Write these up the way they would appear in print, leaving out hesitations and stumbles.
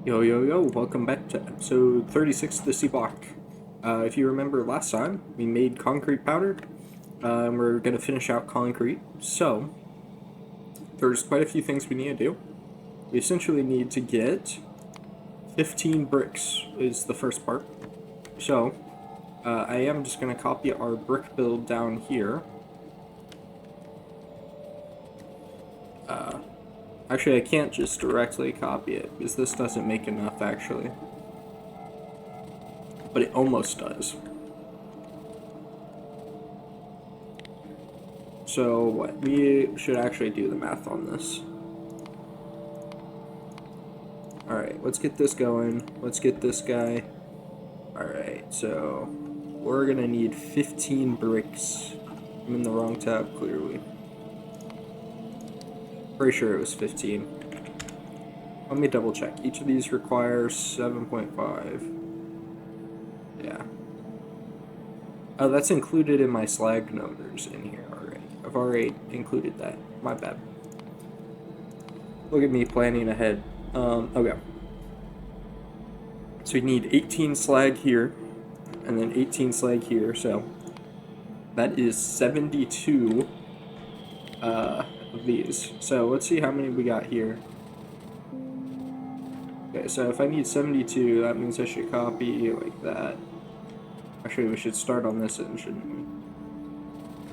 Yo, yo, yo, welcome back to episode 36 of the Seablock. If you remember last time, we made concrete powder, and we're going to finish out concrete. So, there's quite a few things we need to do. We essentially need to get 15 bricks is the first part. So, I am just going to copy our brick build down here. Actually, I can't just directly copy it, because this doesn't make enough, actually. But it almost does. So, what? We should actually do the math on this. Alright, let's get this going. Let's get this guy. Alright, so we're gonna need 15 bricks. I'm in the wrong tab, clearly. Pretty sure it was 15. Let me double check. Each of these requires 7.5. Yeah. Oh, that's included in my slag numbers in here already. I've already included that. My bad. Look at me planning ahead. Okay. So we need 18 slag here, and then 18 slag here, so that is 72 of these. So let's see how many we got here. Okay, so if I need 72, that means I should copy like that. Actually, we should start on this end, shouldn't we?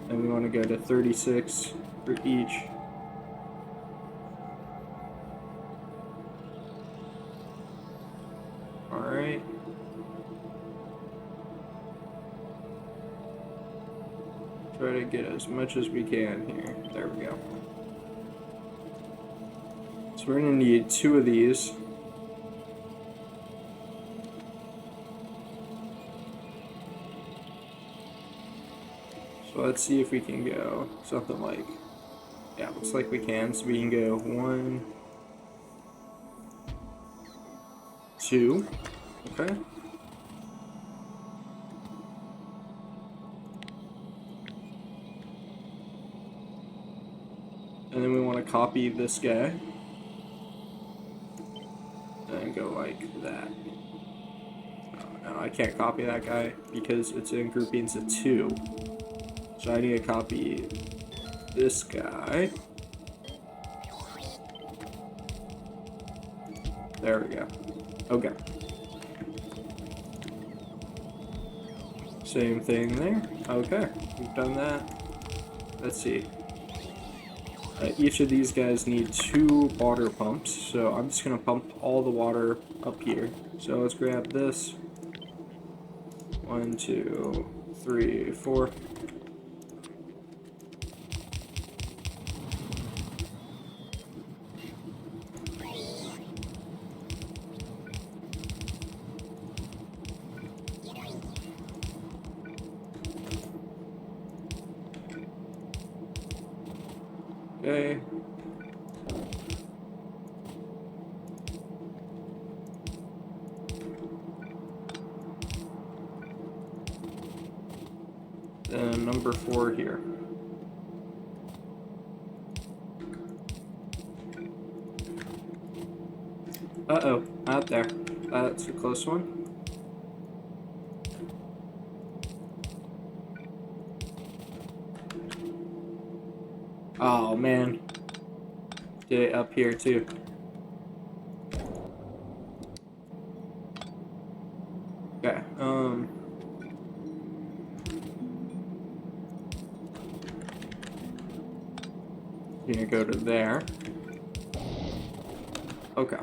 And we want to go to 36 for each. Alright. Try to get as much as we can here. There we go. So we're going to need 2 of these. So let's see if we can go something like, yeah, looks like we can. So we can go 1, 2, okay. And then we want to copy this guy. And go like that. Oh, no, I can't copy that guy because it's in groupings of 2. So I need to copy this guy. There we go. Okay. Same thing there. Okay, we've done that. Let's see. Each of these guys need 2 water pumps, so I'm just going to pump all the water up here. So let's grab this. 1, 2, 3, 4. Okay. Then number 4 here. Uh-oh, out there. That's a close one. Oh, man. Did it up here, too. Okay, you're gonna go to there. Okay.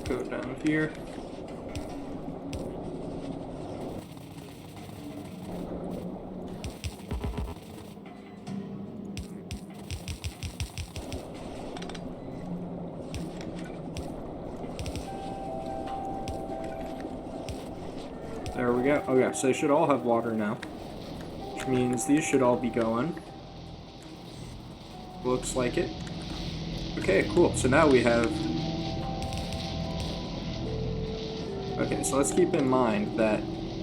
Go down here. There we go. Okay, so they should all have water now, which means these should all be going. Looks like it. Okay, cool. So now we have... Okay, so let's keep in mind that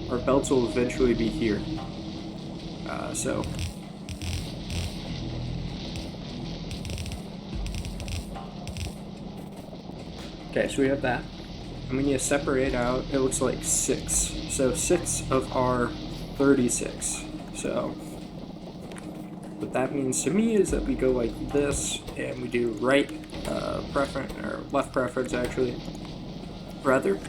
our belts will eventually be here. So... Okay, so we have that. And when you separate out, it looks like 6. So 6 of our 36. So what that means to me is that we go like this, and we do right preference, or left preference actually, rather.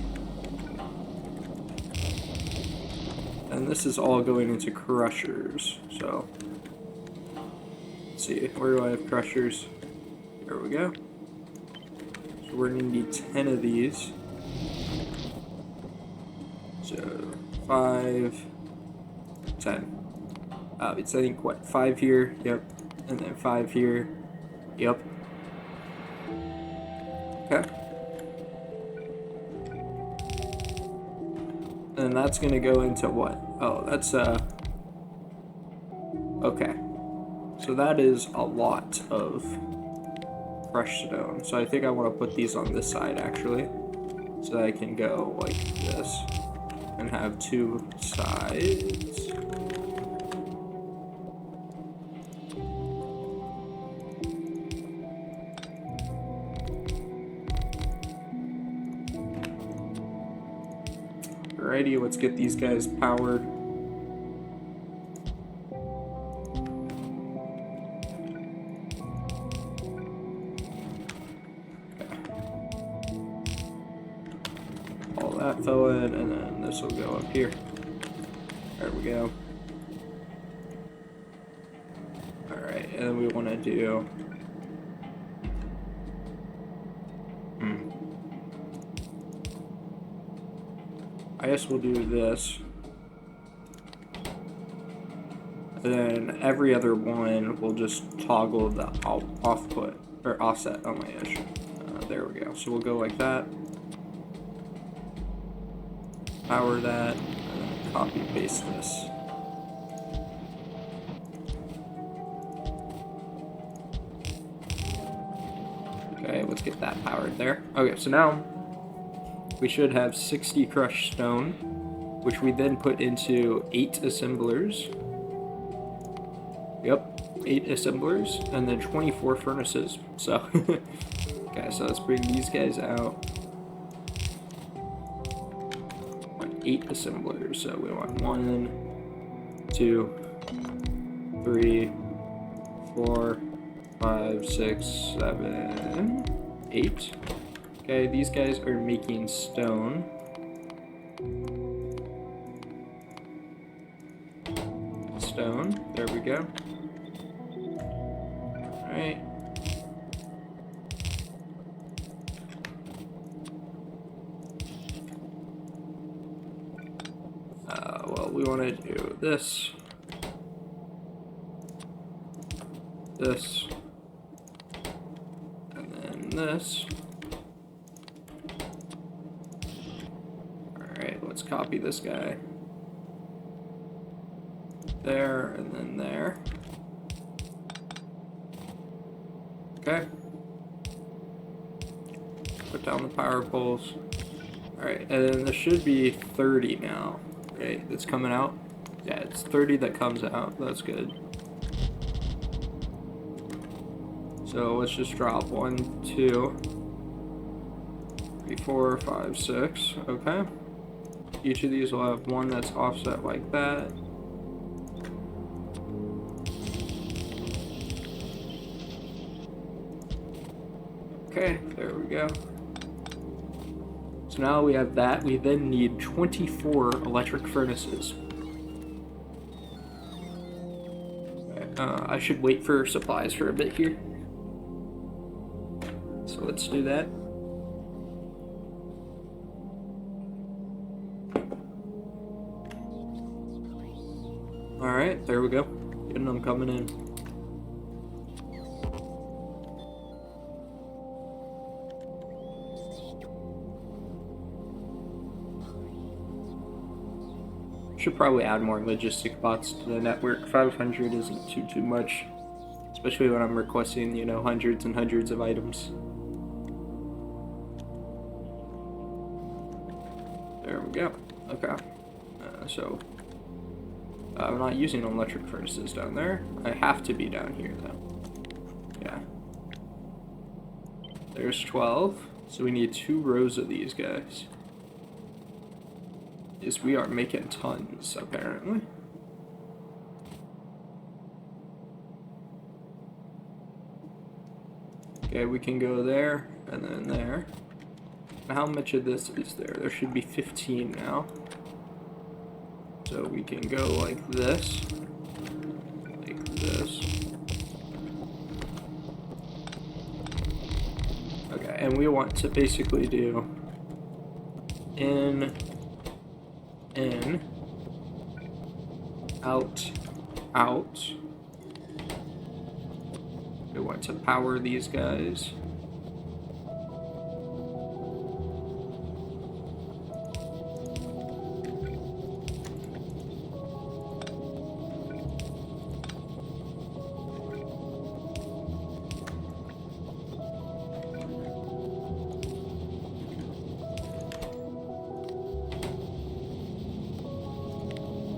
And this is all going into crushers. So let's see, where do I have crushers? There we go. So we're gonna need 10 of these. So 5, 10. It's I think what, 5 here, yep, and then 5 here, yep. Okay. And that's gonna go into what? Oh, that's okay. So that is a lot of crushed stone. So I think I want to put these on this side actually, so that I can go like this and have 2 sides. Alrighty, let's get these guys powered. All that fell in, and then this will go up here. There we go. Alright, and then we want to do... I guess we'll do this. And then every other one will just toggle the offput, or offset on my edge. There we go. So we'll go like that. Power that, and then copy paste this. Okay, let's get that powered there. Okay, so now we should have 60 crushed stone, which we then put into 8 assemblers. Yep, 8 assemblers, and then 24 furnaces. So, okay, so let's bring these guys out. 8 assemblers, so we want 1, 2, 3, 4, 5, 6, 7, 8. Okay, these guys are making stone. Stone, there we go. Alright. Well, we want to do this. This. And then this. Let's copy this guy. There, and then there. Okay. Put down the power poles. Alright, and then there should be 30 now. Right, that's coming out. Yeah, it's 30 that comes out. That's good. So let's just drop 1, 2, 3, 4, 5, 6. Okay. Each of these will have one that's offset like that. Okay, there we go. So now we have that. We then need 24 electric furnaces. I should wait for supplies for a bit here. So let's do that. Alright, there we go. Getting them coming in. Should probably add more logistic bots to the network. 500 isn't too much, especially when I'm requesting, you know, hundreds and hundreds of items. There we go. Okay. So I'm not using electric furnaces down there. I have to be down here though. Yeah. There's 12. So we need 2 rows of these guys. Yes, we are making tons, apparently. Okay, we can go there, and then there. How much of this is there? There should be 15 now. So we can go like this. Like this. Okay, and we want to basically do in, out, out. We want to power these guys.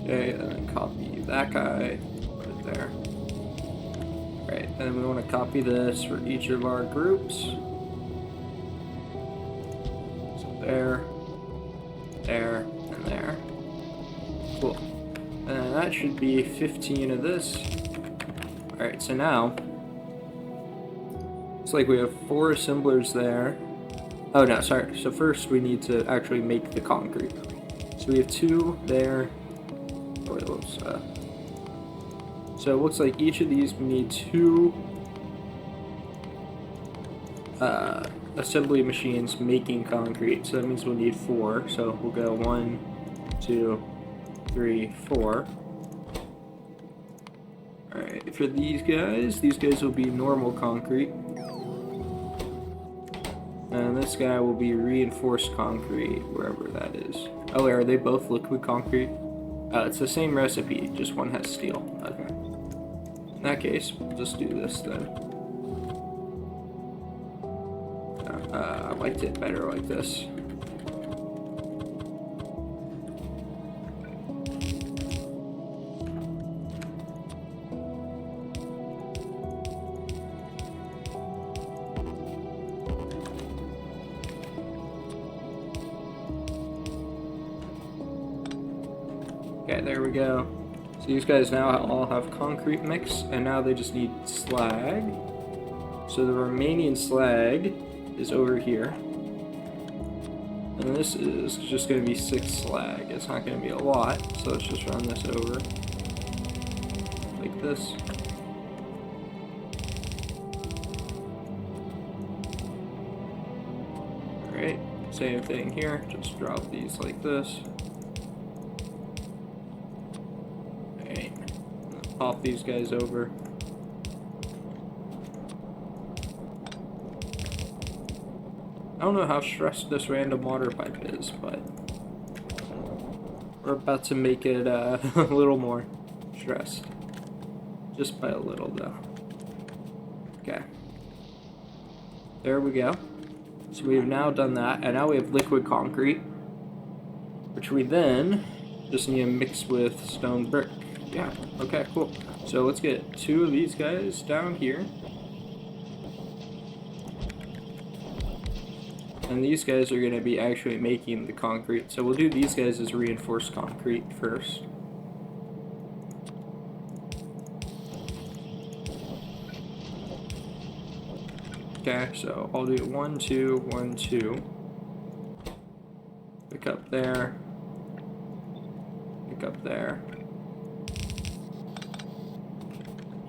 Okay, and then copy that guy, put it there. Right, and then we want to copy this for each of our groups. So there, there, and there. Cool. And that should be 15 of this. Alright, so now, it's like we have 4 assemblers there. Oh no, sorry. So first we need to actually make the concrete. So we have 2 there. Oh, wait, whoops. So it looks like each of these need 2 assembly machines making concrete. So that means we'll need 4. So we'll go 1, 2, 3, 4. Alright, for these guys will be normal concrete. And this guy will be reinforced concrete, wherever that is. Oh, are they both liquid concrete? It's the same recipe, just one has steel. Okay. In that case, we'll just do this then. I liked it better like this. Okay, there we go. So these guys now all have concrete mix, and now they just need slag. So the remaining slag is over here. And this is just going to be 6 slag. It's not going to be a lot, so let's just run this over. Like this. Alright, same thing here. Just drop these like this. Pop these guys over. I don't know how stressed this random water pipe is, but we're about to make it a little more stressed. Just by a little, though. Okay. There we go. So we have now done that, and now we have liquid concrete, which we then just need to mix with stone brick. Yeah, okay, cool. So let's get 2 of these guys down here. And these guys are going to be actually making the concrete. So we'll do these guys as reinforced concrete first. Okay, so I'll do 1, 2, 1, 2. Pick up there. Pick up there.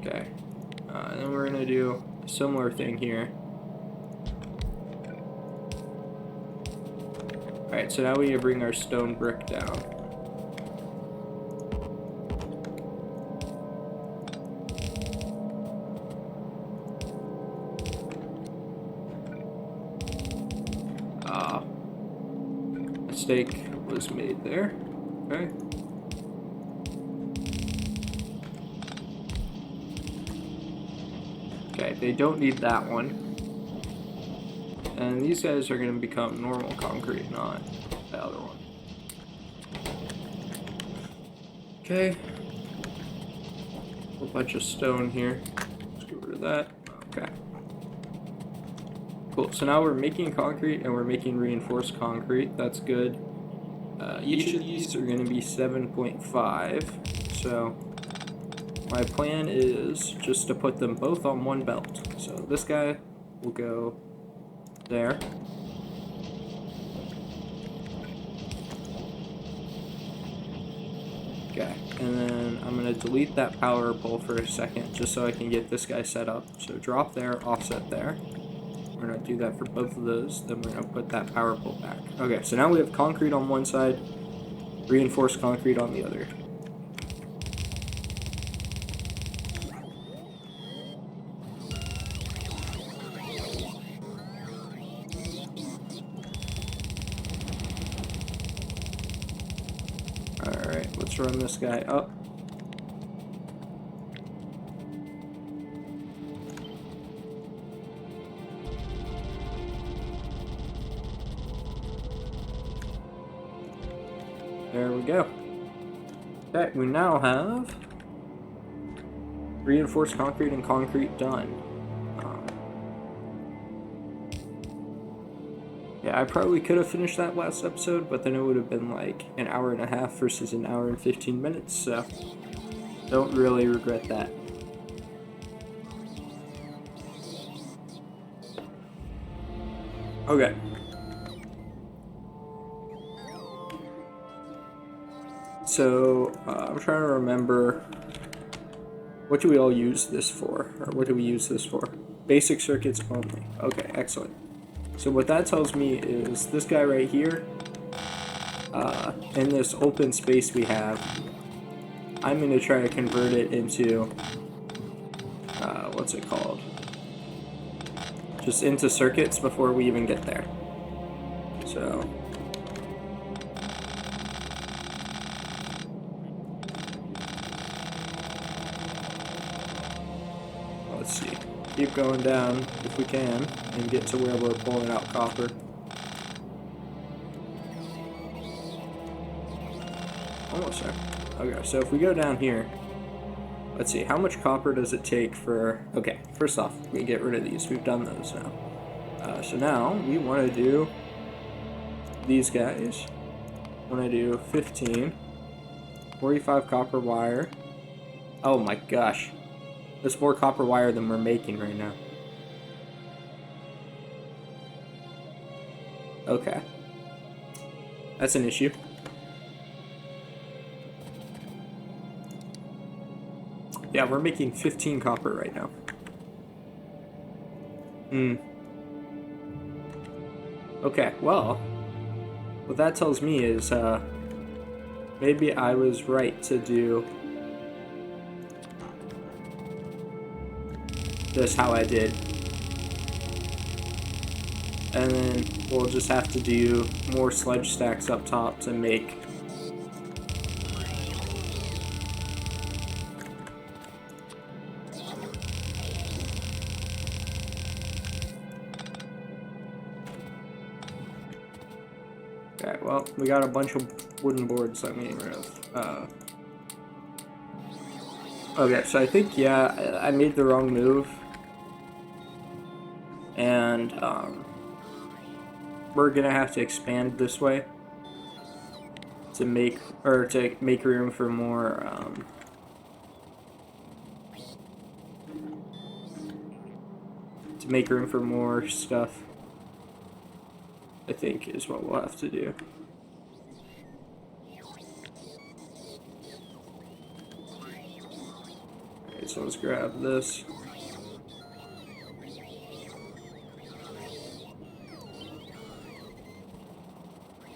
Okay, and then we're going to do a similar thing here. Alright, so now we need to bring our stone brick down. Mistake was made there. Okay. Okay, they don't need that one. And these guys are going to become normal concrete, not the other one. Okay. A bunch of stone here. Let's get rid of that. Okay. Cool. So now we're making concrete and we're making reinforced concrete. That's good. Each of these are going to be 7.5. So my plan is just to put them both on one belt. So this guy will go there. Okay, and then I'm going to delete that power pole for a second just so I can get this guy set up. So drop there, offset there. We're going to do that for both of those. Then we're going to put that power pole back. Okay, so now we have concrete on one side, reinforced concrete on the other. Alright, let's run this guy up. There we go. Okay, we now have reinforced concrete and concrete done. Yeah, I probably could have finished that last episode, but then it would have been like an hour and a half versus an hour and 15 minutes, so don't really regret that. Okay. So, I'm trying to remember, what do we all use this for? Or what do we use this for? Basic circuits only. Okay, excellent. So what that tells me is this guy right here, in this open space we have, I'm going to try to convert it into, what's it called? Just into circuits before we even get there. So let's see. Keep going down if we can and get to where we're pulling out copper. Almost there. Okay, so if we go down here, let's see, how much copper does it take for... Okay, first off, we get rid of these. We've done those now. So now we want to do these guys. I want to do 15, 45 copper wire. Oh my gosh. There's more copper wire than we're making right now. Okay. That's an issue. Yeah, we're making 15 copper right now. Okay, well, what that tells me is, maybe I was right to do this how I did. And then we'll just have to do more sledge stacks up top to make Okay, well, we got a bunch of wooden boards I'm getting rid of. Okay, so I think, yeah, I made the wrong move. And, we're gonna have to expand this way to make room for more, stuff, I think is what we'll have to do. Alright, so let's grab this.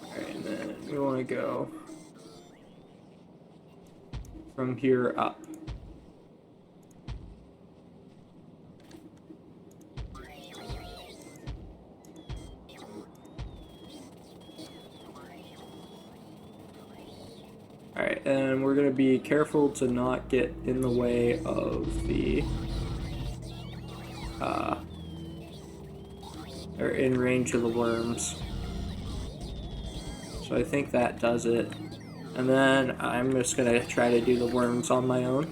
Alright, and then we want to go from here up. Alright, and we're going to be careful to not get in the way of the are in range of the worms. So I think that does it. And then I'm just gonna try to do the worms on my own.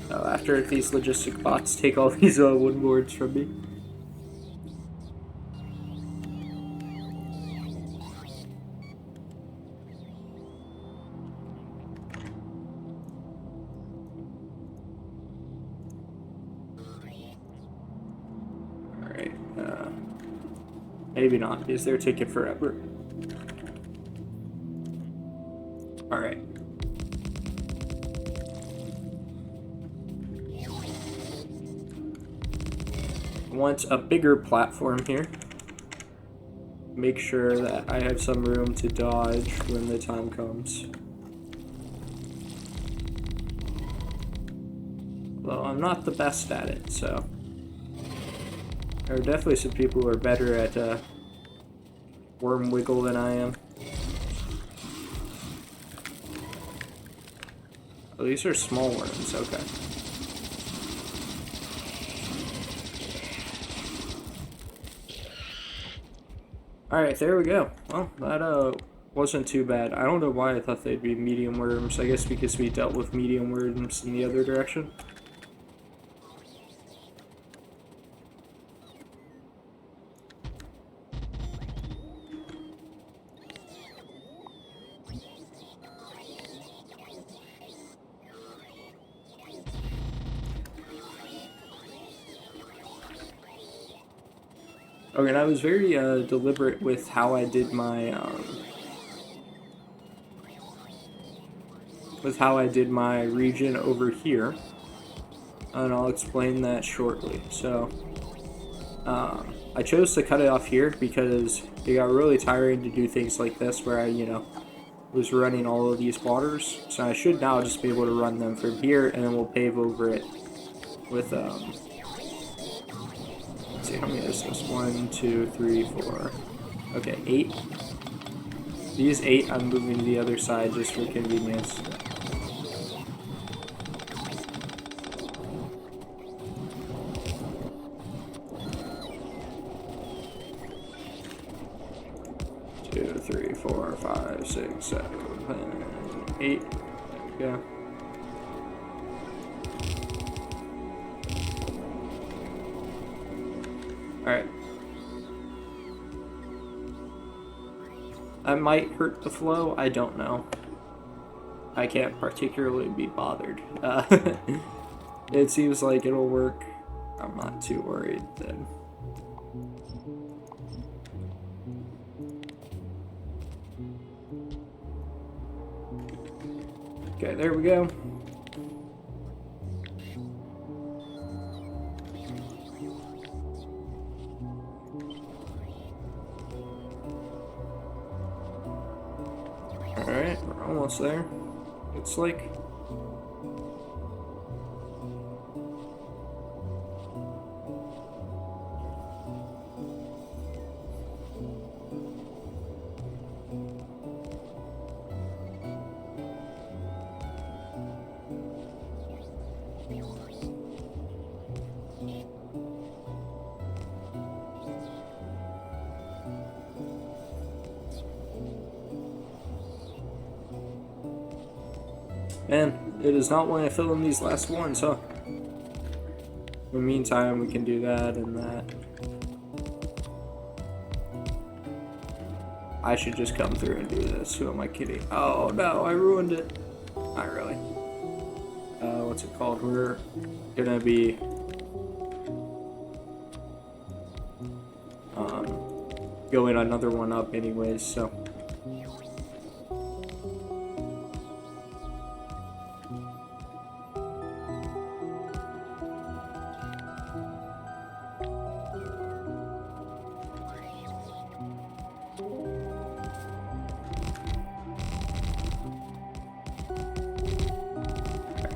After these logistic bots take all these wood boards from me. Alright, maybe not, because they're taking forever. Alright. I want a bigger platform here. Make sure that I have some room to dodge when the time comes. Well, I'm not the best at it, so... There are definitely some people who are better at worm wiggle than I am. Oh, these are small worms, okay. Alright, there we go. Well, that wasn't too bad. I don't know why I thought they'd be medium worms. I guess because we dealt with medium worms in the other direction. Okay, and I was very deliberate with how I did my region over here, and I'll explain that shortly. So, I chose to cut it off here because it got really tiring to do things like this, where I, was running all of these waters. So I should now just be able to run them from here, and then we'll pave over it with let's see, how many is this? 1, 2, 3, 4. Okay, 8. These 8 I'm moving to the other side just for convenience. Two, 3, 4, 5, 6, 7, 8. There we go. Alright. That might hurt the flow, I don't know. I can't particularly be bothered. It seems like it'll work. I'm not too worried then. Okay, there we go. Alright, we're almost there. It's like... Man, it is not wanting to fill in these last ones, huh? In the meantime, we can do that and that. I should just come through and do this. Who am I kidding? Oh no, I ruined it. Not really. What's it called? We're gonna be going another one up anyways, so.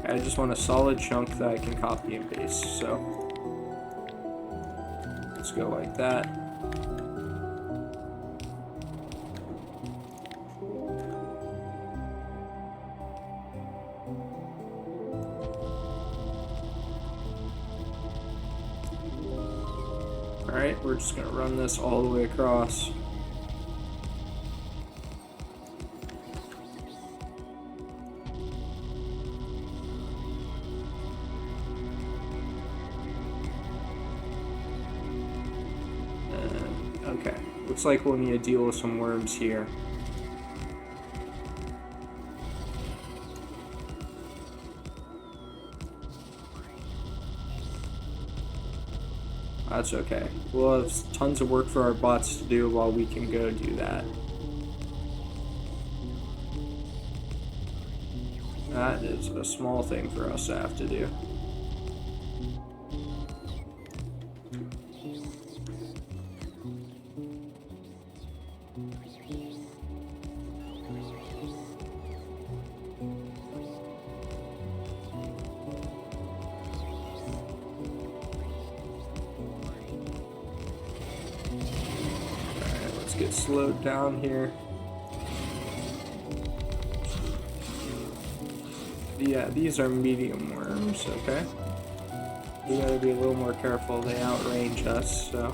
I just want a solid chunk that I can copy and paste, so let's go like that. Alright, we're just gonna run this all the way across. Okay, looks like we'll need to deal with some worms here. That's okay. We'll have tons of work for our bots to do while we can go do that. That is a small thing for us to have to do. Get slowed down here. Yeah, these are medium worms, okay? We gotta be a little more careful, they outrange us, so.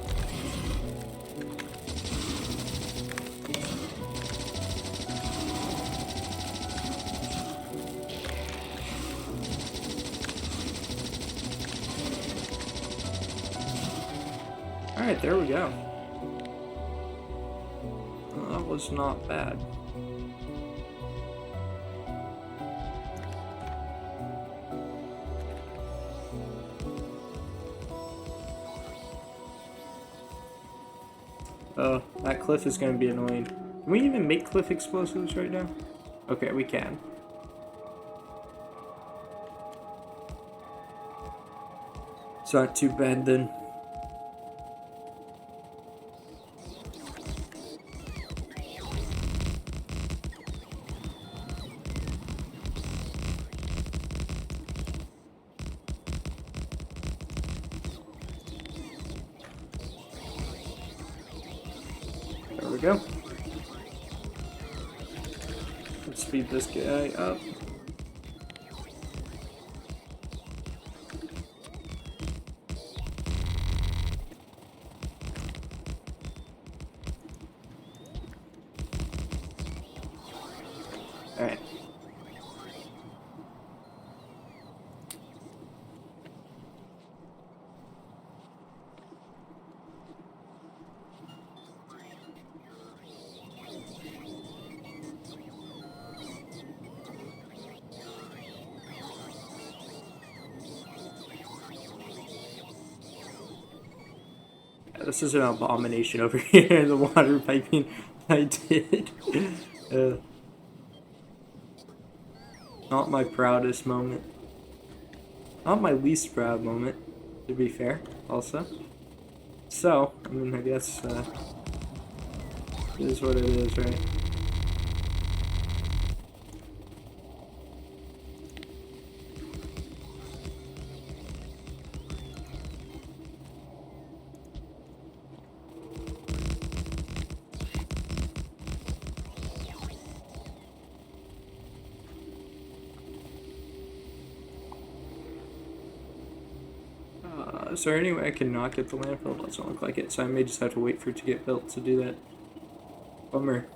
Alright, there we go. That was not bad. Oh, that cliff is going to be annoying. Can we even make cliff explosives right now? Okay, we can. It's not too bad then. There we go. Let's speed this guy up. Alright. This is an abomination over here, the water piping I did. Not my proudest moment. Not my least proud moment, to be fair, also. So, I mean, I guess, it is what it is, right? Is there any way I can not get the landfill? Doesn't look like it, so I may just have to wait for it to get built to do that. Bummer.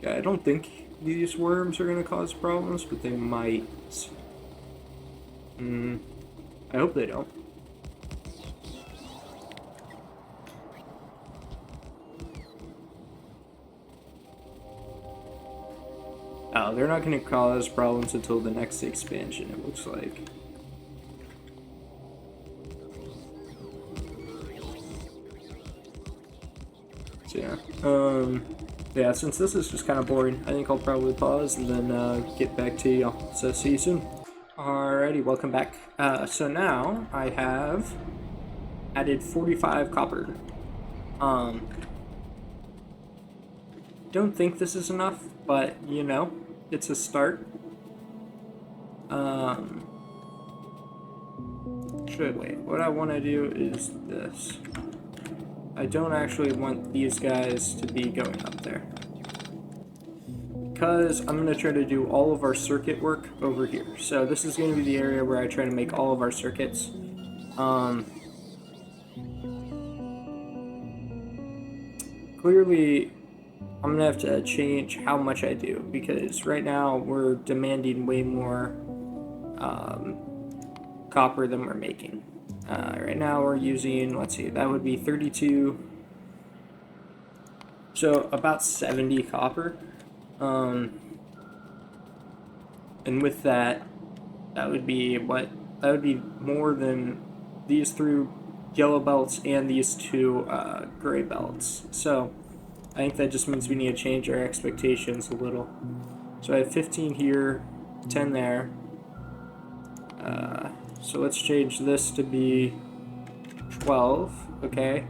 Yeah, I don't think these worms are going to cause problems, but they might. I hope they don't. Oh, they're not going to cause problems until the next expansion, it looks like. Yeah, since this is just kind of boring, I think I'll probably pause and then get back to y'all. So see you soon. Alrighty, welcome back. So now I have added 45 copper. Don't think this is enough, but you know, it's a start. Wait, what I want to do is this. I don't actually want these guys to be going up there, because I'm going to try to do all of our circuit work over here. So this is going to be the area where I try to make all of our circuits. clearly I'm gonna have to change how much I do, because right now we're demanding way more copper than we're making. Right now we're using, let's see, that would be 32, so about 70 copper. And with that, that would be more than these 3 yellow belts and these 2 gray belts. So I think that just means we need to change our expectations a little. So I have 15 here, 10 there. So let's change this to be 12, okay?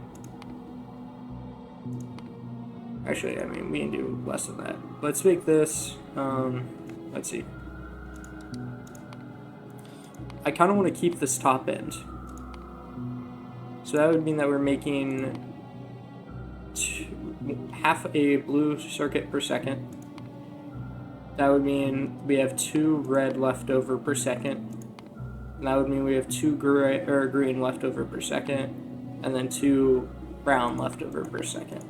Actually, I mean, we can do less than that. Let's make this, let's see. I kind of want to keep this top end. So that would mean that we're making half a blue circuit per second. That would mean we have 2 red left over per second. And that would mean we have 2 green left over per second, and then 2 brown left over per second.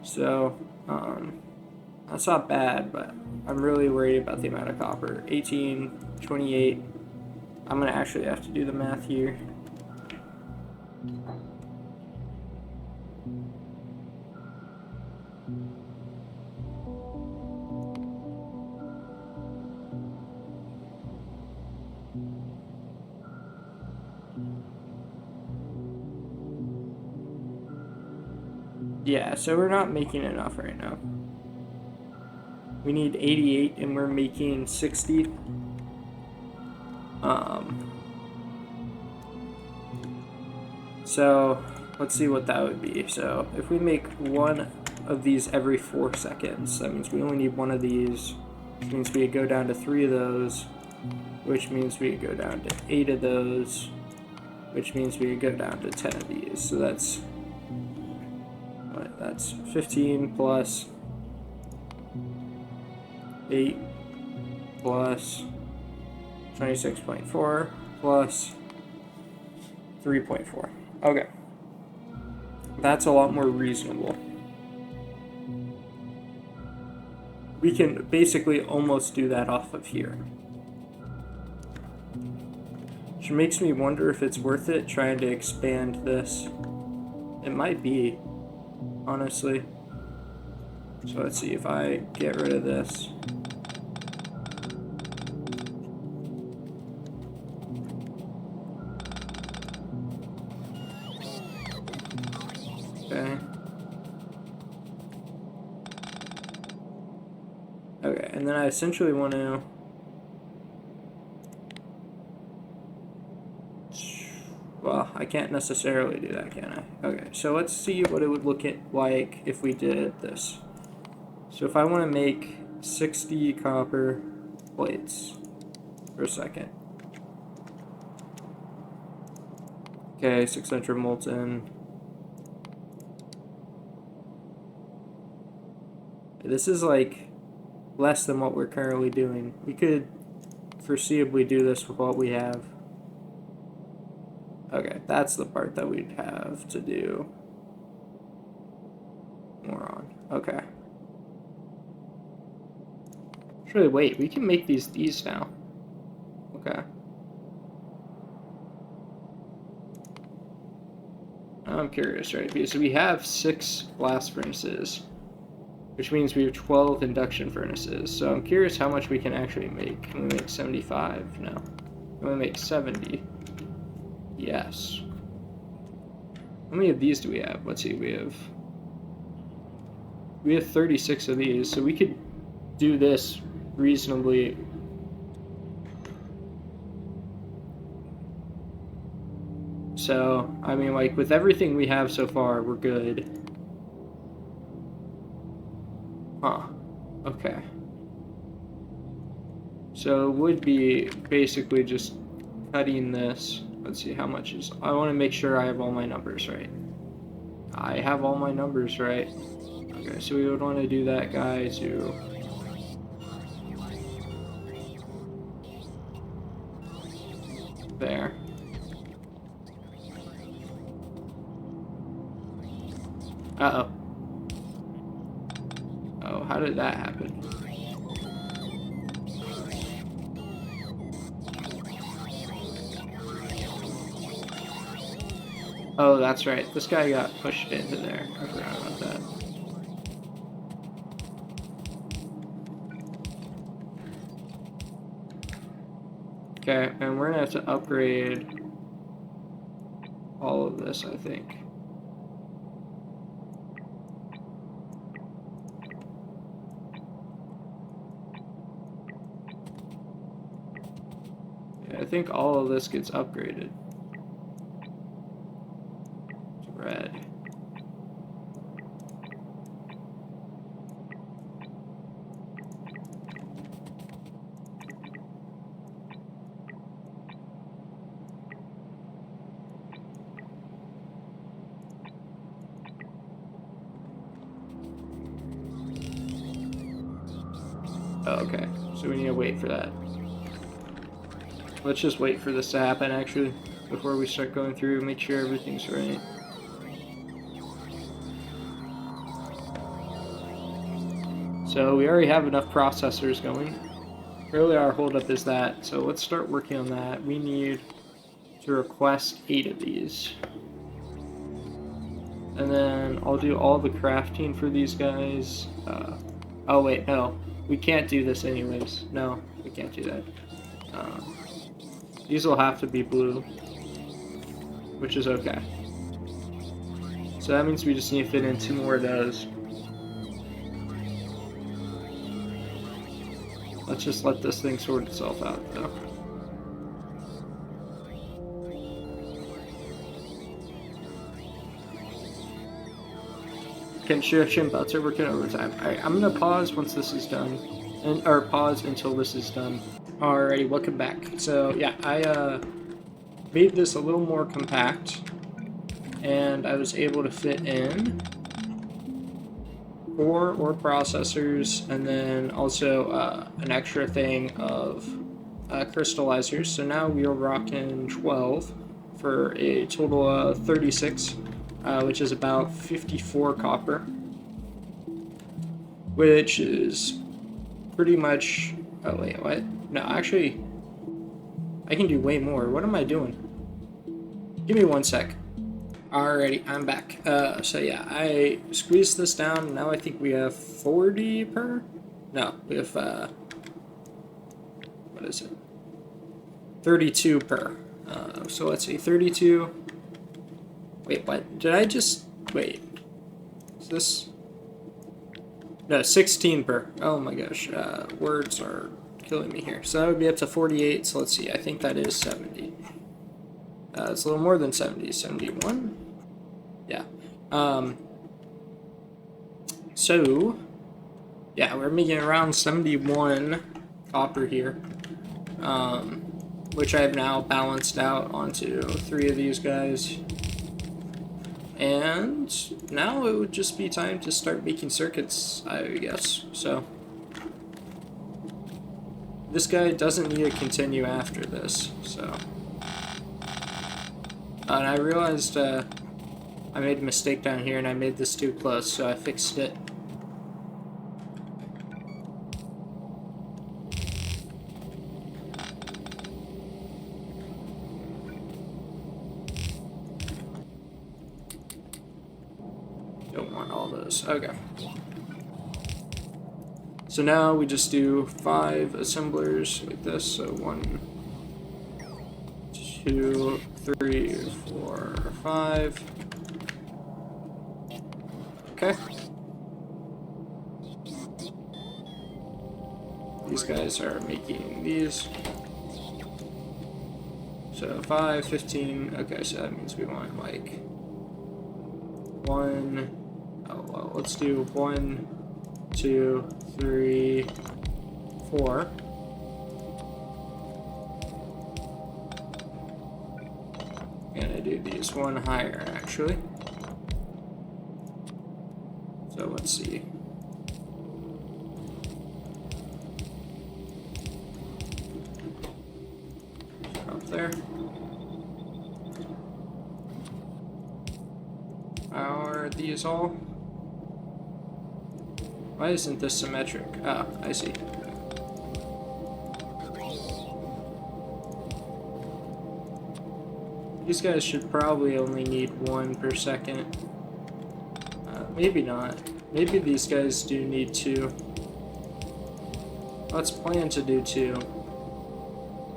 So that's not bad, but I'm really worried about the amount of copper. 18, 28. I'm gonna actually have to do the math here. Yeah, so we're not making enough right now. We need 88 and we're making 60. So let's see what that would be. So if we make 1 of these every 4 seconds, that means we only need 1 of these, which means we could go down to 3 of those, which means we could go down to 8 of those, which means we could go down to 10 of these. So that's 15 plus 8 plus 26.4 plus 3.4. Okay. That's a lot more reasonable. We can basically almost do that off of here. Which makes me wonder if it's worth it trying to expand this. It might be, honestly. So let's see if I get rid of this. Okay. Okay, and then I essentially want to... Well, I can't necessarily do that, can I? Okay, so let's see what it would look like if we did this. So if I want to make 60 copper plates per second. Okay, 600 molten. This is like less than what we're currently doing. We could foreseeably do this with what we have. Okay, that's the part that we'd have to do more on. Okay. Actually, wait, we can make these now. Okay. I'm curious, right? Because we have 6 blast furnaces, which means we have 12 induction furnaces. So I'm curious how much we can actually make. Can we make 75? No. Can we make 70? Yes. How many of these do we have? Let's see, we have 36 of these, so we could do this reasonably. So, I mean, like, with everything we have so far, we're good. Huh. Okay. So it would be basically just cutting this. Let's see, how much is... I want to make sure I have all my numbers right. I have all my numbers right. Okay, so we would want to do that guy to... there. Uh-oh. how did that happen? Oh, that's right. This guy got pushed into there. I forgot about that. Okay, and we're gonna have to upgrade all of this, I think. Yeah, I think all of this gets upgraded. It's red. Oh, okay, so we need to wait for that. Let's just wait for this to happen, actually, before we start going through and make sure everything's right. So we already have enough processors going. Really our holdup is that, so let's start working on that. We need to request 8 of these. And then I'll do all the crafting for these guys. Oh wait, no. We can't do this anyways. No, we can't do that. These will have to be blue, which is okay. So that means we just need to fit in 2 more of those. Let's just let this thing sort itself out, though. Construction bots are working overtime. Alright, I'm gonna pause once this is done. Or pause until this is done. Alrighty, welcome back. So yeah, I made this a little more compact, and I was able to fit in 4 ore processors, and then also an extra thing of crystallizers. So now we are rocking 12 for a total of 36, which is about 54 copper, which is pretty much... Oh wait, what? No, actually, I can do way more. What am I doing? Give me 1 sec. Alrighty, I'm back. So yeah, I squeezed this down, and now I think we have 40 per? No, we have, what is it? 32 per. So let's see, 32. Wait, what? Did I just... Wait. Is this... No, 16 per. Oh my gosh, words are killing me here. So that would be up to 48, so let's see, I think that is 70. It's a little more than 70, 71? Yeah. So, yeah, we're making around 71 copper here, which I've now balanced out onto 3 of these guys. And now it would just be time to start making circuits, I guess. So this guy doesn't need to continue after this, so. And I realized I made a mistake down here and I made this too close, so I fixed it. Don't want all those. Okay. So now we just do 5 assemblers like this. So 1, 2, 3, 4, 5. Okay. These guys are making these. So 5, 15. Okay, so that means we want like 1. Oh, well, let's do 1, 2, 3, 4. I'm gonna do these 1 higher, actually. So let's see. Up there. Are these all? Why isn't this symmetric? Oh, I see. These guys should probably only need 1 per second. Maybe not. Maybe these guys do need 2. Let's plan to do 2.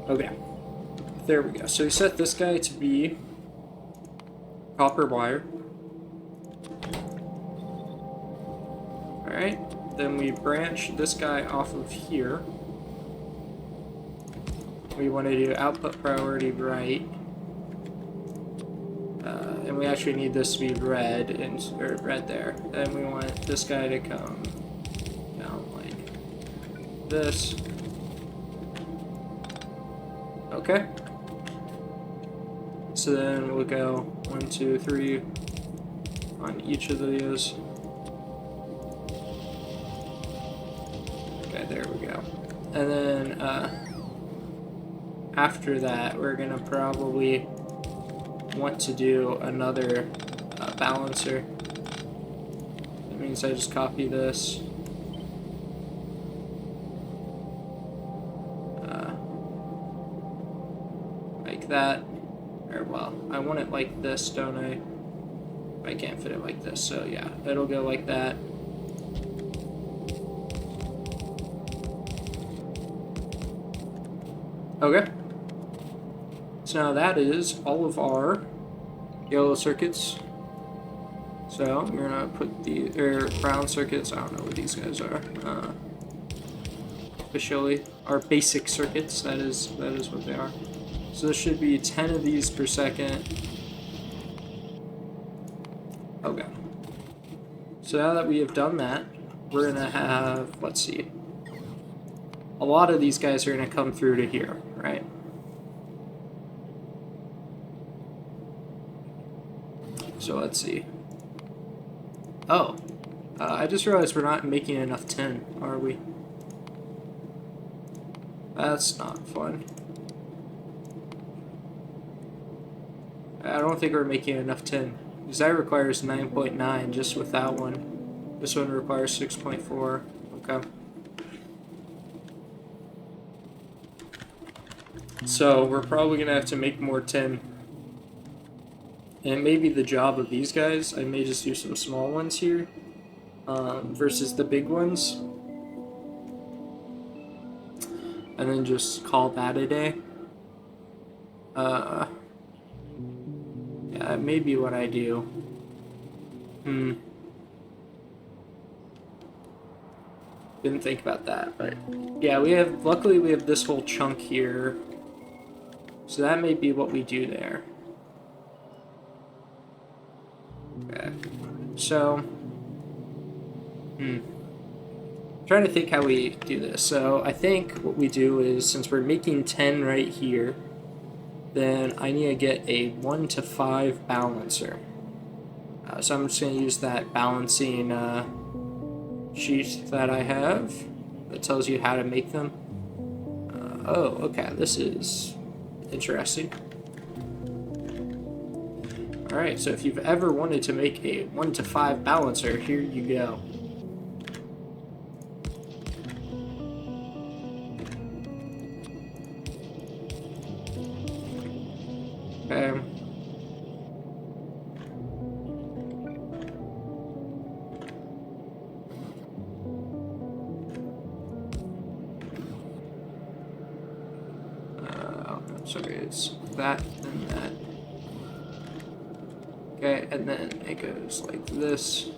Okay. There we go. So we set this guy to be copper wire. Alright. Then we branch this guy off of here. We want to do output priority right. And we actually need this to be red, or red there. Then we want this guy to come down like this. Okay. So then we'll go 1, 2, 3 on each of these. Okay, there we go. And then after that, we're gonna probably want to do another balancer. That means I just copy this. Like that. Or, well, I want it like this, don't I? I can't fit it like this, so yeah, it'll go like that. Okay. So now that is all of our yellow circuits. So we're gonna put the brown circuits. I don't know what these guys are. Officially, our basic circuits. That is what they are. So there should be 10 of these per second. Okay. So now that we have done that, we're gonna have, let's see, a lot of these guys are gonna come through to here, right? So let's see. Oh, I just realized we're not making enough tin, are we? That's not fun. I don't think we're making enough tin. Because that requires 9.9 just with that one. This one requires 6.4. Okay. So we're probably going to have to make more tin. And it may be the job of these guys. I may just do some small ones here versus the big ones. And then just call that a day. Yeah, it may be what I do. Didn't think about that, but yeah, luckily we have this whole chunk here. So that may be what we do there. Okay. So, trying to think how we do this. So I think what we do is, since we're making 10 right here, then I need to get a 1 to 5 balancer. So I'm just going to use that balancing sheet that I have that tells you how to make them. Oh, okay, this is interesting. Alright, so if you've ever wanted to make a 1 to 5 balancer, here you go. Okay. Sorry, it's that and that. Okay, and then it goes like this.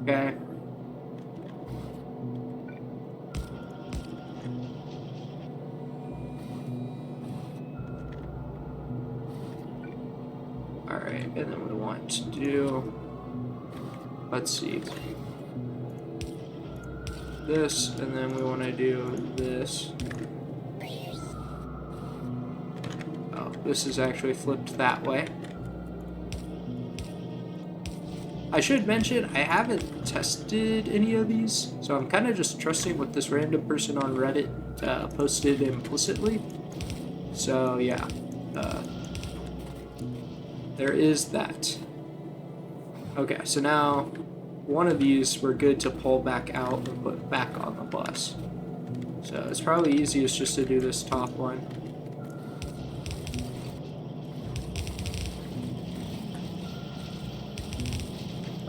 Okay. Alright, and then we want to do, let's see, this, and then we want to do this. Oh, this is actually flipped that way. I should mention, I haven't tested any of these, so I'm kind of just trusting what this random person on Reddit posted implicitly. So yeah, there is that. Okay, so now one of these we're good to pull back out and put back on the bus. So it's probably easiest just to do this top one.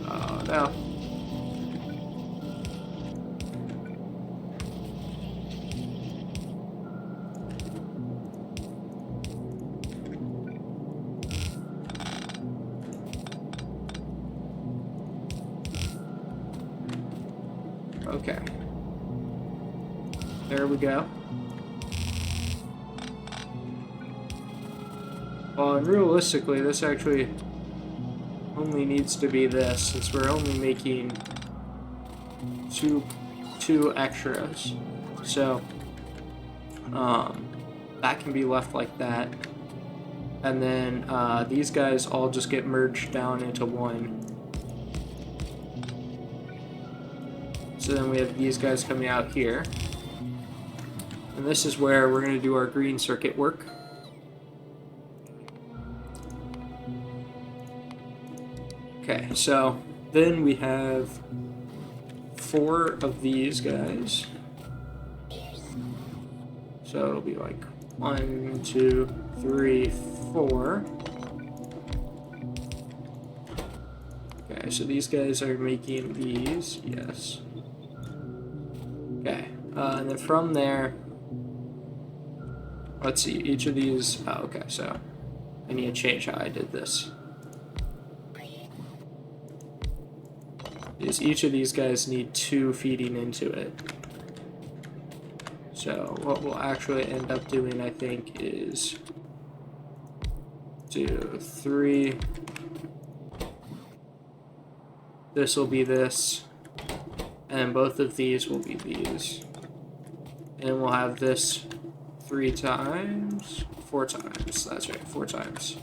Oh no. Okay. There we go. Well, and realistically, this actually only needs to be this, since we're only making two extras. So, that can be left like that. And then these guys all just get merged down into one. So then we have these guys coming out here. And this is where we're going to do our green circuit work. Okay, so then we have 4 of these guys. So it'll be like 1, 2, 3, 4. Okay, so these guys are making these, yes. Okay, and then from there, let's see, each of these, oh, okay, so I need to change how I did this. Is each of these guys need 2 feeding into it. So what we'll actually end up doing, I think, is do 3. This will be this, and both of these will be these. And we'll have this 3 times, 4 times, that's right, 4 times.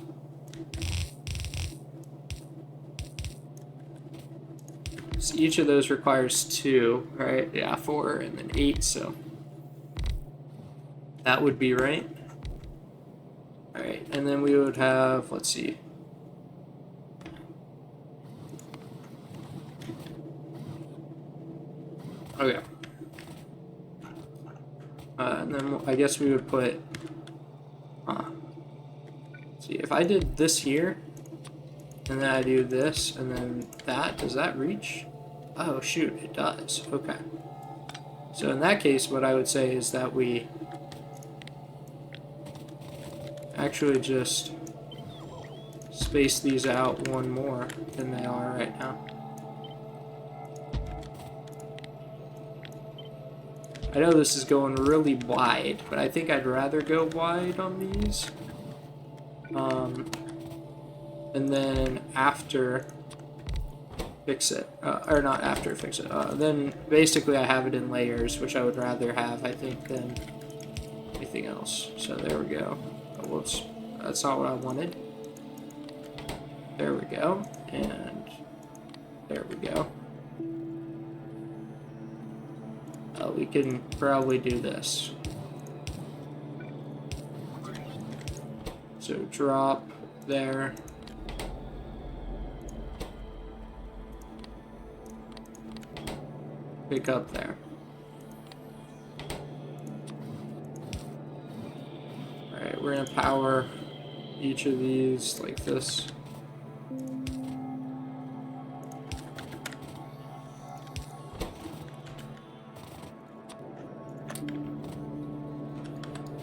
So each of those requires 2, right? Yeah, 4 and then 8, so that would be right. Alright, and then we would have, let's see. Okay. And then I guess we would put, see, if I did this here, and then I do this, and then that, does that reach? Oh, shoot, it does. Okay. So in that case, what I would say is that we actually just space these out 1 more than they are right now. I know this is going really wide, but I think I'd rather go wide on these. And then after fix it, or not after fix it, then basically I have it in layers, which I would rather have, I think, than anything else. So there we go. Oh, whoops, that's not what I wanted. There we go, and there we go. We can probably do this. So drop there. Pick up there. Alright, we're gonna power each of these like this.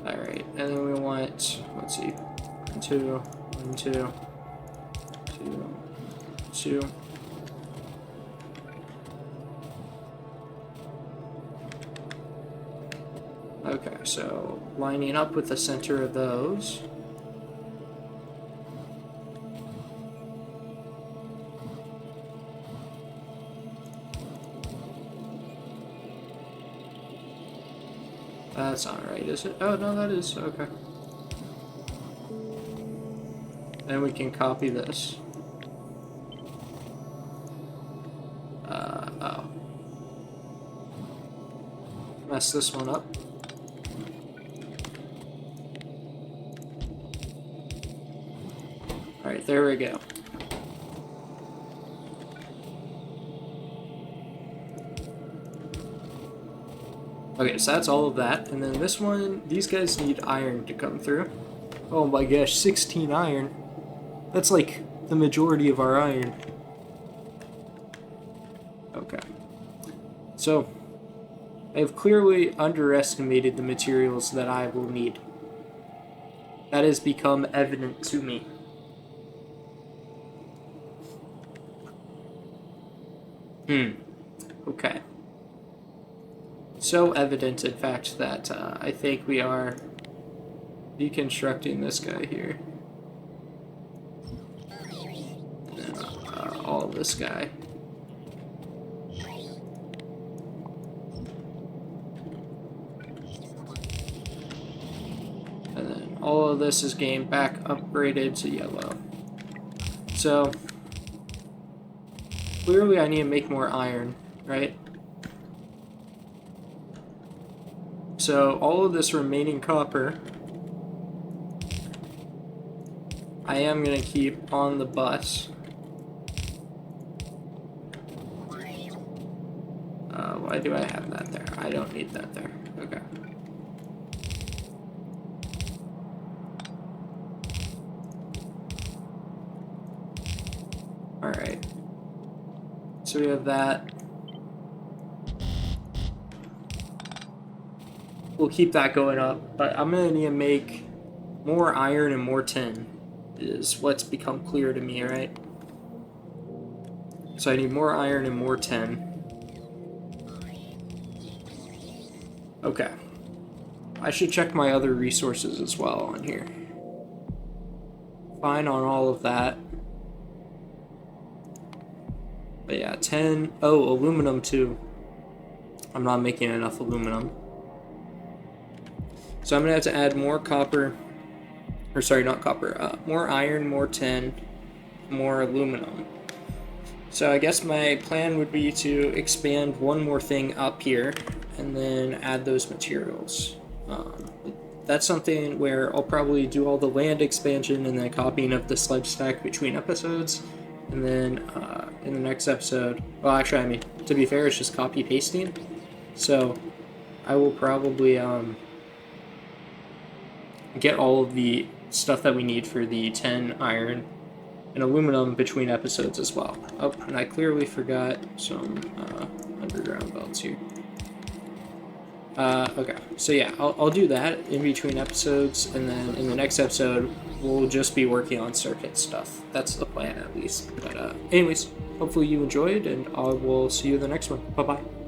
Alright, and then we want, let's see, 1, 2, 1, 2, 2, 2. Okay, so lining up with the center of those. That's not right, is it? Oh, no, that is. Okay. Then we can copy this. Oh. Mess this one up. Alright, there we go. Okay, so that's all of that. And then this one, these guys need iron to come through. Oh my gosh, 16 iron. That's like the majority of our iron. Okay. So, I have clearly underestimated the materials that I will need. That has become evident to me. Okay. So evident, in fact, that I think we are deconstructing this guy here. And then all of this guy. And then all of this is getting back upgraded to yellow. So, clearly I need to make more iron, right? So all of this remaining copper, I am going to keep on the bus. Why do I have that there? I don't need that there. Okay. Alright. So we have that. We'll keep that going up, but I'm going to need to make more iron and more tin, is what's become clear to me, right? So I need more iron and more tin. Okay. I should check my other resources as well on here. Fine on all of that. But yeah, 10... Oh, aluminum too. I'm not making enough aluminum. So I'm going to have to add more copper, or sorry, not copper, more iron, more tin, more aluminum. So I guess my plan would be to expand one more thing up here, and then add those materials. That's something where I'll probably do all the land expansion and then copying of the sledge stack between episodes, and then in the next episode, well actually I mean, to be fair, it's just copy pasting. So I will probably get all of the stuff that we need for the 10 iron and aluminum between episodes as well. Oh, and I clearly forgot some underground belts here. Okay, so yeah, I'll do that in between episodes, and then in the next episode, we'll just be working on circuit stuff. That's the plan, at least. But anyways, hopefully you enjoyed, and I will see you in the next one. Bye-bye.